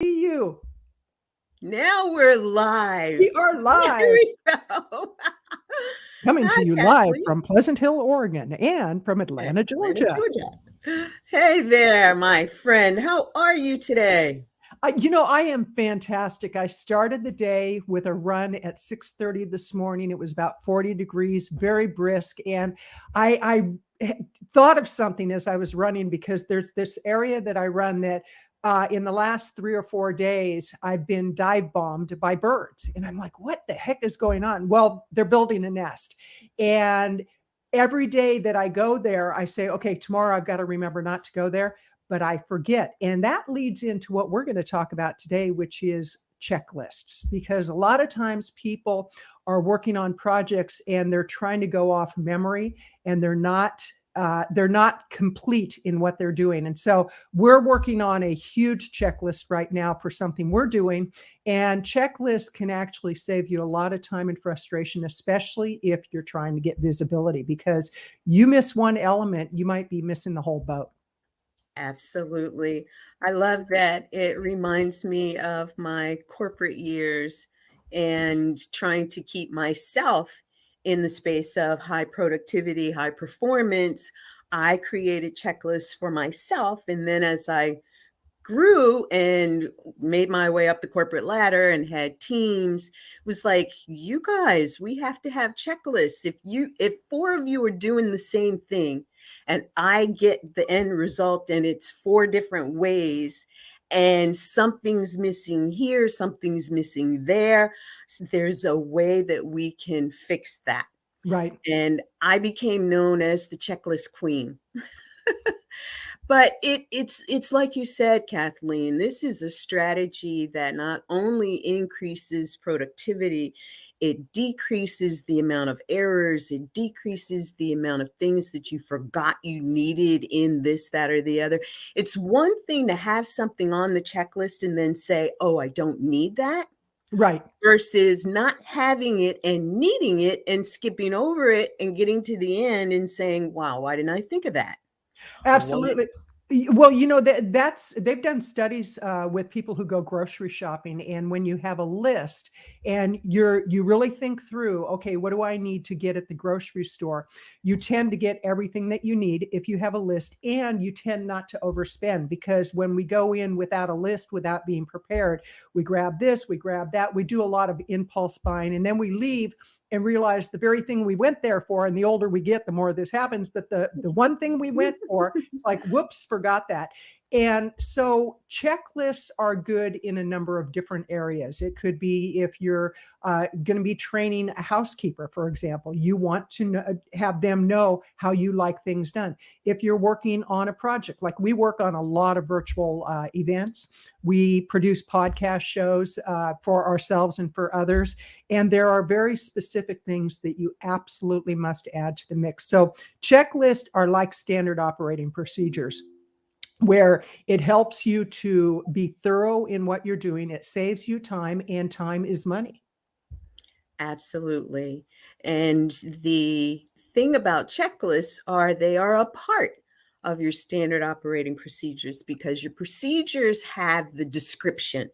See you. Now we're live. We are Here live, we go. coming to Hi, you live Kathleen. from Pleasant Hill, Oregon, and from And Atlanta, Atlanta, Georgia. Georgia. Hey there, my friend. How are you today? I am fantastic. I started the day with a run at 6:30 this morning. It was about 40 degrees, very brisk, and I thought of something as I was running because there's this area that I run that. In the last 3 or 4 days, I've been dive bombed by birds. And I'm like, what the heck is going on? Well, they're building a nest. And every day that I go there, I say, okay, tomorrow I've got to remember not to go there, but I forget. And that leads into what we're going to talk about today, which is checklists, because a lot of times people are working on projects and they're trying to go off memory and they're not complete in what they're doing. And so we're working on a huge checklist right now for something we're doing. And checklists can actually save you a lot of time and frustration, especially if you're trying to get visibility, because you miss one element, you might be missing the whole boat. Absolutely. I love that. It reminds me of my corporate years and trying to keep myself in the space of high productivity, high performance. I created checklists for myself. And then as I grew and made my way up the corporate ladder and had teams, was like, you guys, we have to have checklists. If four of you are doing the same thing and I get the end result and it's four different ways and something's missing here, something's missing there, there's a way that we can fix that. Right. And I became known as the checklist queen. But it's like you said, Kathleen, this is a strategy that not only increases productivity, it decreases the amount of errors, it decreases the amount of things that you forgot you needed in this, that, or the other. It's one thing to have something on the checklist and then say, oh, I don't need that, Right. versus not having it and needing it and skipping over it and getting to the end and saying, wow, why didn't I think of that? What? Absolutely. Well, that's they've done studies with people who go grocery shopping, and when you have a list and you really think through, okay, what do I need to get at the grocery store? You tend to get everything that you need if you have a list, and you tend not to overspend, because when we go in without a list, without being prepared, we grab this, we grab that, we do a lot of impulse buying, and then we leave and realize the very thing we went there for. And the older we get, the more this happens. But the one thing we went for, it's like, whoops, forgot that. And so checklists are good in a number of different areas. It could be if you're going to be training a housekeeper, for example, you want to have them know how you like things done. If you're working on a project, like we work on a lot of virtual events, we produce podcast shows for ourselves and for others. And there are very specific things that you absolutely must add to the mix. So checklists are like standard operating procedures, where it helps you to be thorough in what you're doing. It saves you time, and time is money. Absolutely. And the thing about checklists are they are a part of your standard operating procedures because your procedures have the description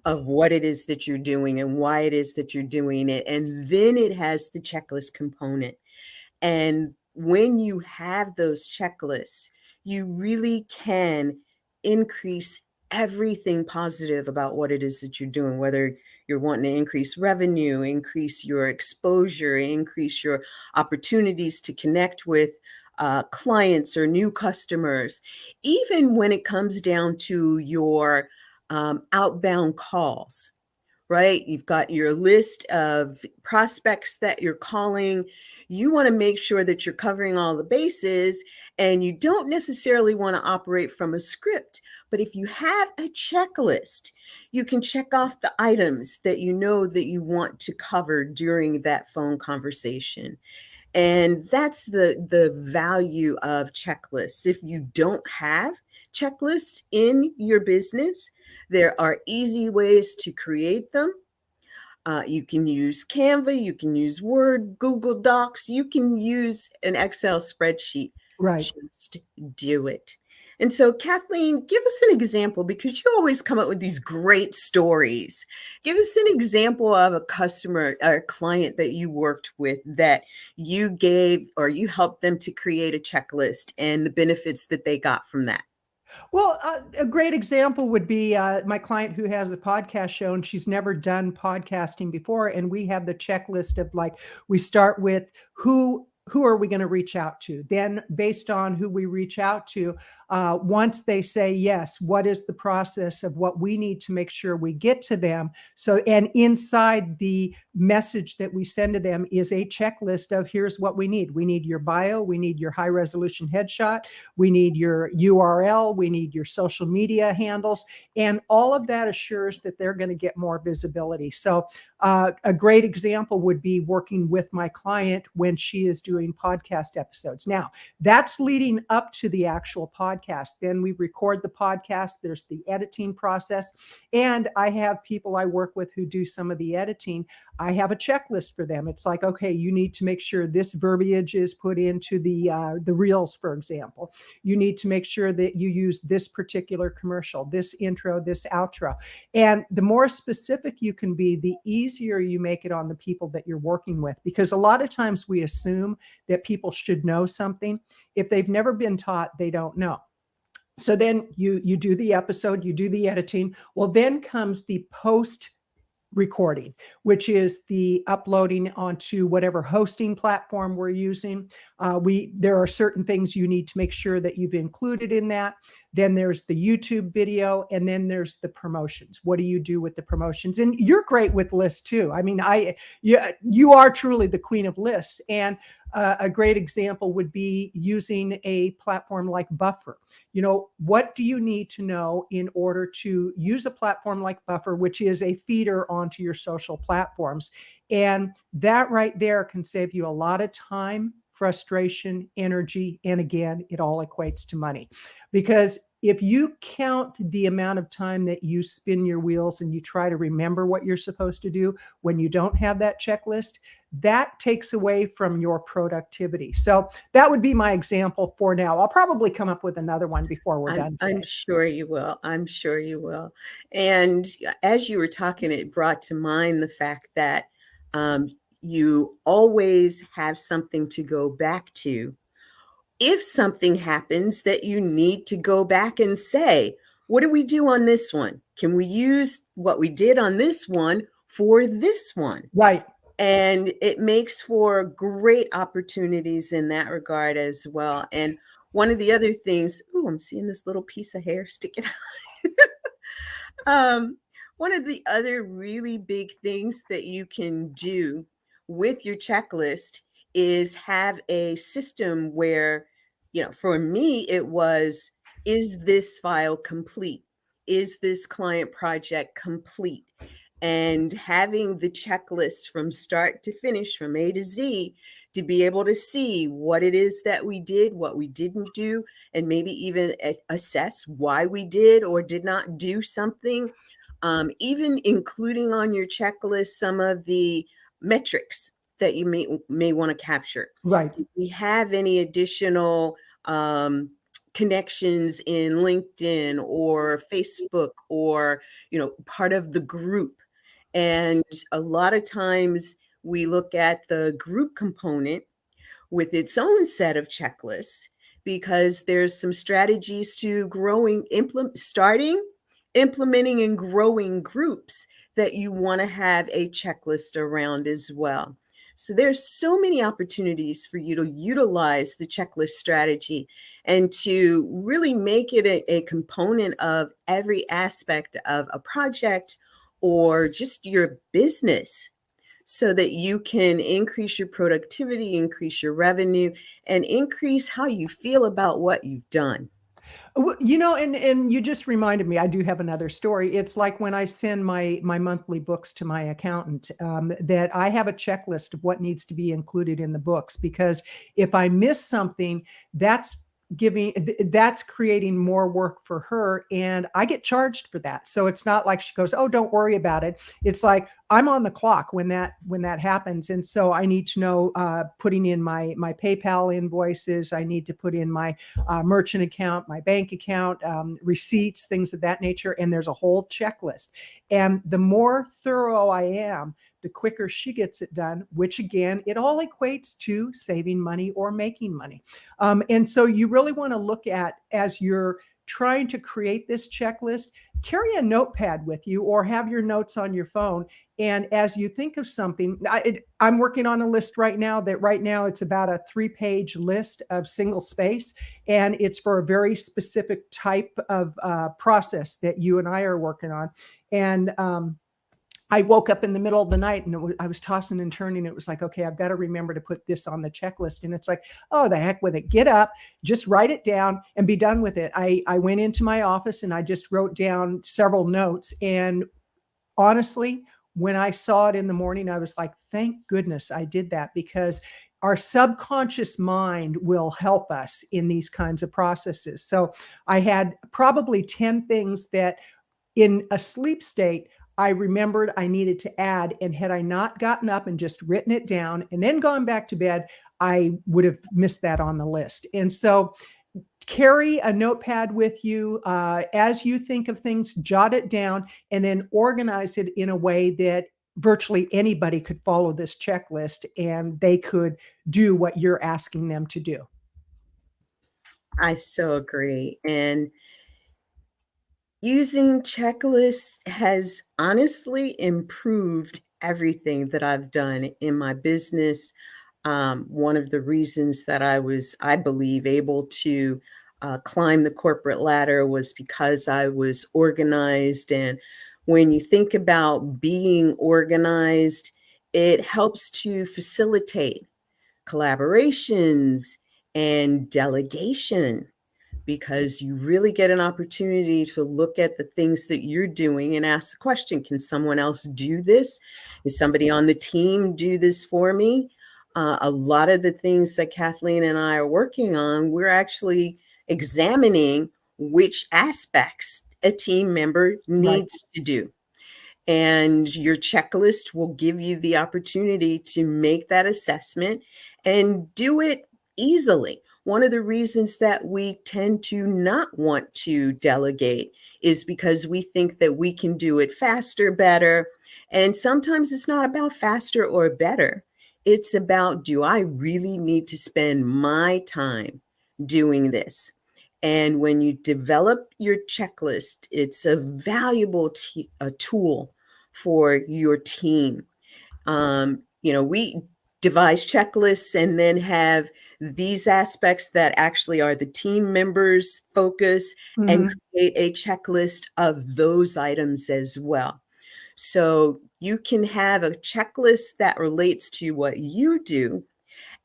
of what it is that you're doing and why it is that you're doing it. And then it has the checklist component. And when you have those checklists, you really can increase everything positive about what it is that you're doing, whether you're wanting to increase revenue, increase your exposure, increase your opportunities to connect with clients or new customers, even when it comes down to your outbound calls. Right? You've got your list of prospects that you're calling. You want to make sure that you're covering all the bases, and you don't necessarily want to operate from a script. But if you have a checklist, you can check off the items that you know that you want to cover during that phone conversation. And that's the value of checklists. If you don't have checklists in your business, there are easy ways to create them. You can use Canva, you can use Word, Google Docs, you can use an Excel spreadsheet. Right. Just do it. And so, Kathleen, give us an example because you always come up with these great stories. Give us an example of a customer or client that you worked with that you gave or you helped them to create a checklist and the benefits that they got from that. Well, a great example would be my client who has a podcast show, and she's never done podcasting before. And we have the checklist of like, we start with who are we going to reach out to? Then, based on who we reach out to, once they say yes, what is the process of what we need to make sure we get to them? So, and inside the message that we send to them is a checklist of here's what we need. We need your bio, we need your high resolution headshot, we need your URL, we need your social media handles, and all of that assures that they're going to get more visibility. So a great example would be working with my client when she is doing podcast episodes. Now, that's leading up to the actual podcast. Then we record the podcast. There's the editing process. And I have people I work with who do some of the editing. I have a checklist for them. It's like, okay, you need to make sure this verbiage is put into the reels, for example. You need to make sure that you use this particular commercial, this intro, this outro. And the more specific you can be, the easier you make it on the people that you're working with. Because a lot of times we assume that people should know something. If they've never been taught, they don't know. So then you do the episode, you do the editing. Well, then comes the post recording, which is the uploading onto whatever hosting platform we're using. There are certain things you need to make sure that you've included in that. Then there's the YouTube video, and then there's the promotions. What do you do with the promotions? And you're great with lists too. I mean, you are truly the queen of lists. And a great example would be using a platform like Buffer. You know, what do you need to know in order to use a platform like Buffer, which is a feeder onto your social platforms? And that right there can save you a lot of time, frustration, energy, and again, it all equates to money. Because if you count the amount of time that you spin your wheels and you try to remember what you're supposed to do when you don't have that checklist, that takes away from your productivity. So that would be my example for now. I'll probably come up with another one before we're done today. I'm sure you will. I'm sure you will. And as you were talking, it brought to mind the fact that you always have something to go back to. If something happens that you need to go back and say, what do we do on this one? Can we use what we did on this one for this one? Right. And it makes for great opportunities in that regard as well. And one of the other things, I'm seeing this little piece of hair sticking out. One of the other really big things that you can do with your checklist is have a system where, for me, it was, is this file complete? Is this client project complete? And having the checklist from start to finish, from A to Z, to be able to see what it is that we did, what we didn't do, and maybe even assess why we did or did not do something. Even including on your checklist some of the metrics that you may want to capture. Right. Do we have any additional connections in LinkedIn or Facebook or, part of the group? And a lot of times we look at the group component with its own set of checklists because there's some strategies to implementing and growing groups that you want to have a checklist around as well. So there's so many opportunities for you to utilize the checklist strategy and to really make it a component of every aspect of a project or just your business so that you can increase your productivity, increase your revenue, and increase how you feel about what you've done. And you just reminded me, I do have another story. It's like when I send my monthly books to my accountant, that I have a checklist of what needs to be included in the books, because if I miss something, that's creating more work for her, and I get charged for that. So it's not like she goes, oh, don't worry about it. It's like, I'm on the clock when that happens. And so I need to know, putting in my PayPal invoices. I need to put in my merchant account, my bank account, receipts, things of that nature. And there's a whole checklist. And the more thorough I am, the quicker she gets it done, which again, it all equates to saving money or making money. And so you really want to look at, as you're trying to create this checklist, carry a notepad with you or have your notes on your phone. And as you think of something, I'm working on a list right now it's about a 3-page list of single space. And it's for a very specific type of process that you and I are working on. And I woke up in the middle of the night and I was tossing and turning. It was like, okay, I've got to remember to put this on the checklist. And it's like, oh, the heck with it. Get up, just write it down and be done with it. I went into my office and I just wrote down several notes. And honestly, when I saw it in the morning, I was like, thank goodness I did that, because our subconscious mind will help us in these kinds of processes. So I had probably 10 things that in a sleep state, I remembered I needed to add. And had I not gotten up and just written it down and then gone back to bed, I would have missed that on the list. And so carry a notepad with you. As you think of things, jot it down and then organize it in a way that virtually anybody could follow this checklist and they could do what you're asking them to do. I so agree. And using checklists has honestly improved everything that I've done in my business. One of the reasons that I believe, able to climb the corporate ladder was because I was organized. And when you think about being organized, it helps to facilitate collaborations and delegation, because you really get an opportunity to look at the things that you're doing and ask the question, can someone else do this? Is somebody on the team do this for me? A lot of the things that Kathleen and I are working on, we're actually examining which aspects a team member needs to do. And your checklist will give you the opportunity to make that assessment and do it easily. One of the reasons that we tend to not want to delegate is because we think that we can do it faster, better. And sometimes it's not about faster or better. It's about, do I really need to spend my time doing this? And when you develop your checklist, it's a valuable a tool for your team. We devise checklists and then have these aspects that actually are the team members' focus, and create a checklist of those items as well. So you can have a checklist that relates to what you do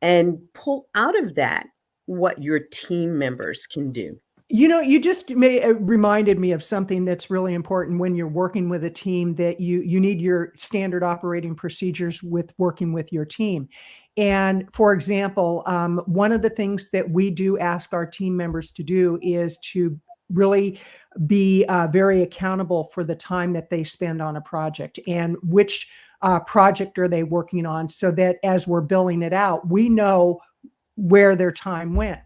and pull out of that what your team members can do. You just reminded me of something that's really important when you're working with a team, that you need your standard operating procedures with working with your team. And for example, one of the things that we do ask our team members to do is to really be very accountable for the time that they spend on a project and which project are they working on, so that as we're billing it out, we know where their time went.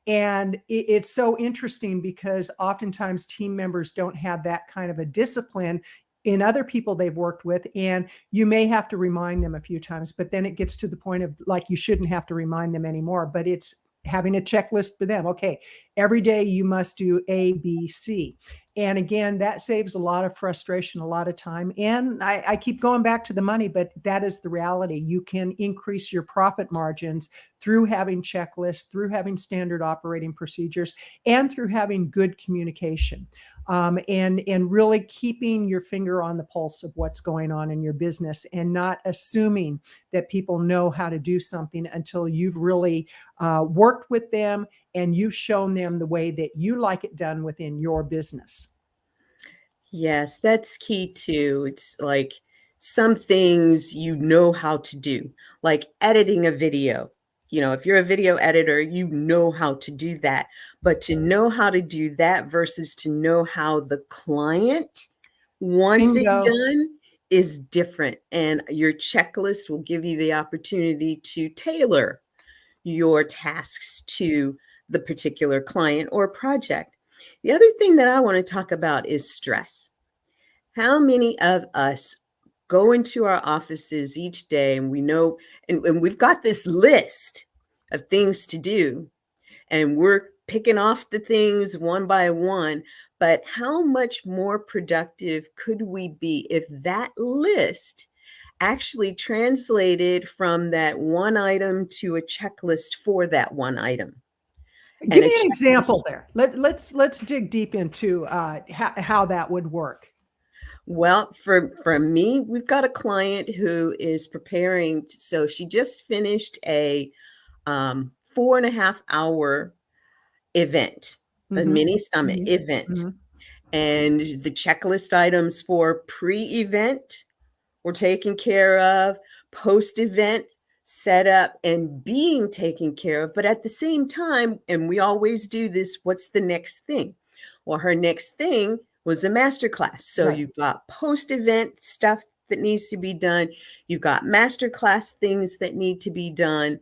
And it's so interesting because oftentimes team members don't have that kind of a discipline in other people they've worked with. And you may have to remind them a few times, but then it gets to the point of like, you shouldn't have to remind them anymore, but it's having a checklist for them. Okay, every day you must do A, B, C. And again, that saves a lot of frustration, a lot of time. And I keep going back to the money, but that is the reality. You can increase your profit margins through having checklists, through having standard operating procedures, and through having good communication. And really keeping your finger on the pulse of what's going on in your business, and not assuming that people know how to do something until you've really worked with them and you've shown them the way that you like it done within your business. Yes, that's key too. It's like some things you know how to do, like editing a video. If you're a video editor, you know how to do that. But to know how to do that versus to know how the client wants it Bingo. done is different, and your checklist will give you the opportunity to tailor your tasks to the particular client or project. The other thing that I want to talk about is stress. How many of us go into our offices each day and we know, and we've got this list of things to do, and we're picking off the things one by one, but how much more productive could we be if that list actually translated from that one item to a checklist for that one item? Give And a me an checklist. example there. Let's dig deep into how that would work. Well, for me, we've got a client who is preparing. So she just finished a 4.5 hour event, a Mhm, mini summit mhm, event. mhm. And the checklist items for pre-event were taken care of, post-event set up and being taken care of. But at the same time, and we always do this, what's the next thing? Well, her next thing was a masterclass. So Right. you've got post-event stuff that needs to be done. You've got masterclass things that need to be done.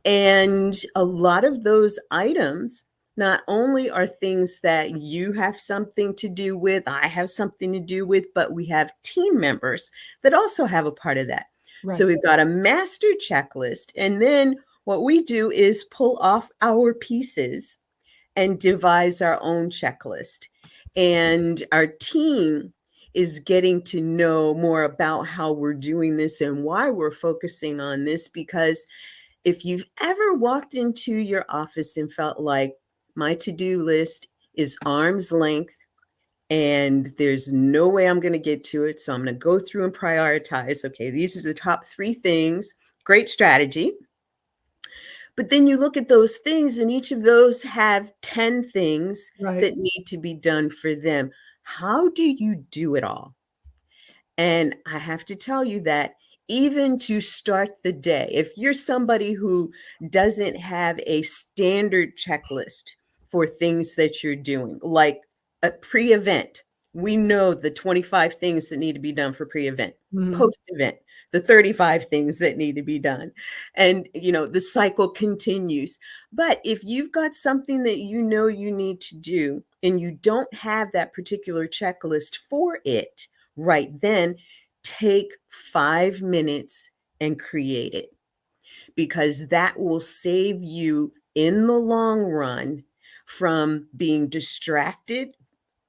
And a lot of those items not only are things that you have something to do with, I have something to do with, but we have team members that also have a part of that. So Right. we've got a master checklist. And then what we do is pull off our pieces and devise our own checklist. And our team is getting to know more about how we're doing this and why we're focusing on this. Because if you've ever walked into your office and felt like my to-do list is arm's length and there's no way I'm going to get to it, so I'm going to go through and prioritize. Okay, these are the top 3 things. Great strategy. But then you look at those things, and each of those have 10 things Right. that need to be done for them. How do you do it all? And I have to tell you that even to start the day, if you're somebody who doesn't have a standard checklist for things that you're doing, like a pre-event, we know the 25 things that need to be done for pre-event, Mhm. post-event, the 35 things that need to be done. And, the cycle continues. But if you've got something that you know you need to do and you don't have that particular checklist for it, right then, take 5 minutes and create it, because that will save you in the long run from being distracted,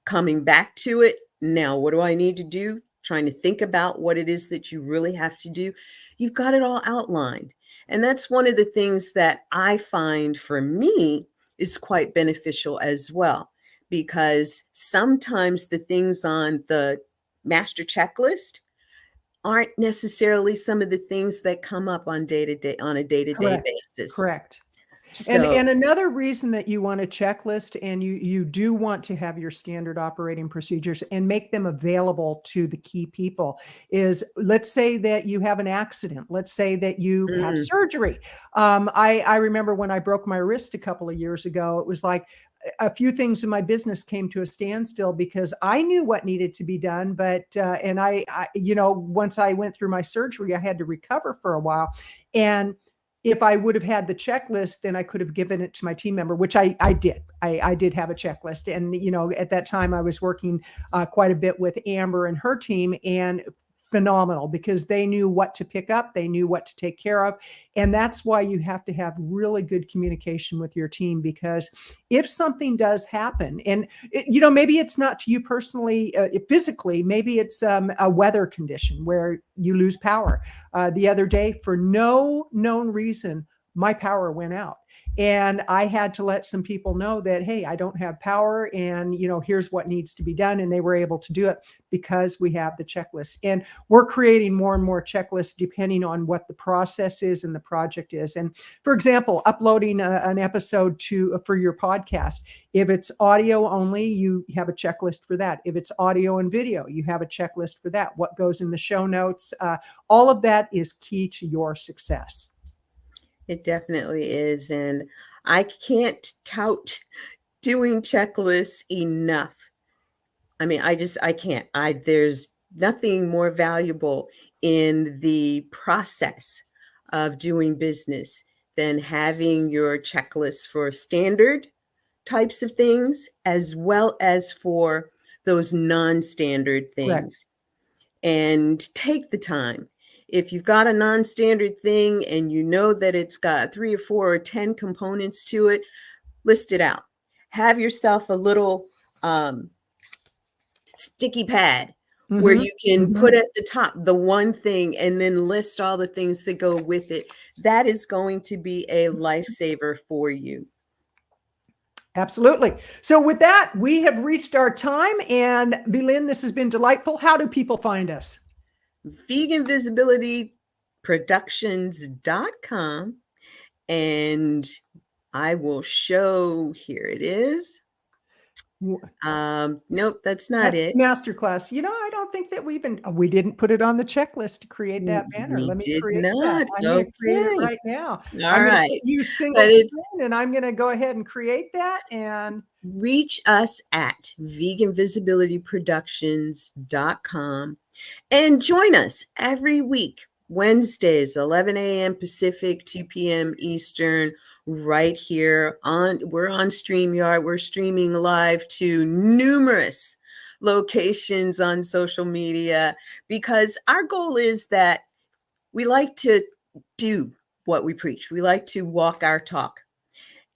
coming back to it. Now, what do I need to do? Trying to think about what it is that you really have to do. You've got it all outlined. And that's one of the things that I find for me is quite beneficial as well, because sometimes the things on the master checklist aren't necessarily some of the things that come up on a day-to-day Correct. basis. Correct. And So, and another reason that you want a checklist and you do want to have your standard operating procedures and make them available to the key people is, let's say that you have an accident. Let's say that you have mm, surgery. I remember when I broke my wrist a couple of years ago, it was like a few things in my business came to a standstill because I knew what needed to be done, but and once I went through my surgery, I had to recover for a while, and if I would have had the checklist, then I could have given it to my team member, which I did. I did have a checklist, and at that time I was working quite a bit with Amber and her team, and phenomenal because they knew what to pick up, they knew what to take care of, and that's why you have to have really good communication with your team, because if something does happen, and maybe it's not to you personally, physically, maybe it's a weather condition where you lose power. The other day, for no known reason, my power went out. And I had to let some people know that, hey, I don't have power, and here's what needs to be done. And they were able to do it because we have the checklist. And we're creating more and more checklists depending on what the process is and the project is. And for example, uploading an episode for your podcast. If it's audio only, you have a checklist for that. If it's audio and video, you have a checklist for that. What goes in the show notes? All of that is key to your success. it definitely is. And I can't tout doing checklists enough. I mean, I can't. There's nothing more valuable in the process of doing business than having your checklist for standard types of things as well as for those non-standard Correct. things. And take the time. If you've got a non-standard thing and you know that it's got 3 or 4 or 10 components to it, list it out. Have yourself a little sticky pad where you can put at the top the one thing and then list all the things that go with it. That is going to be a lifesaver for you. Absolutely. So with that, we have reached our time. And VLynn, this has been delightful. How do people find us? VeganVisibilityProductions.com. And I will show, here it is. Nope, that's not That's it. the masterclass. I don't think that we didn't put it on the checklist to create that banner. We Let me did create that. not. I'm going to create it Okay. right now. All I'm going to right. use single But it's screen, and I'm going to go ahead and create that. And reach us at VeganVisibilityProductions.com and join us every week, Wednesdays, 11 a.m. Pacific, 2 p.m. Eastern, right here we're on StreamYard. We're streaming live to numerous locations on social media because our goal is that we like to do what we preach. We like to walk our talk.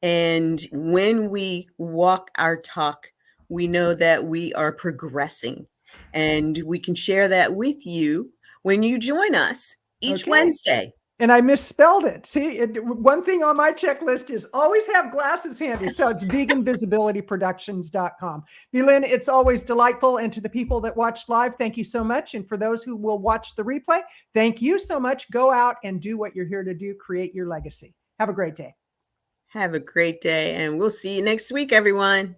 And when we walk our talk, we know that we are progressing, and we can share that with you when you join us each Wednesday. And I misspelled it. See, one thing on my checklist is always have glasses handy. So it's veganvisibilityproductions.com. VLynn, it's always delightful. And to the people that watched live, thank you so much. And for those who will watch the replay, thank you so much. Go out and do what you're here to do. Create your legacy. Have a great day. Have a great day, and we'll see you next week, everyone.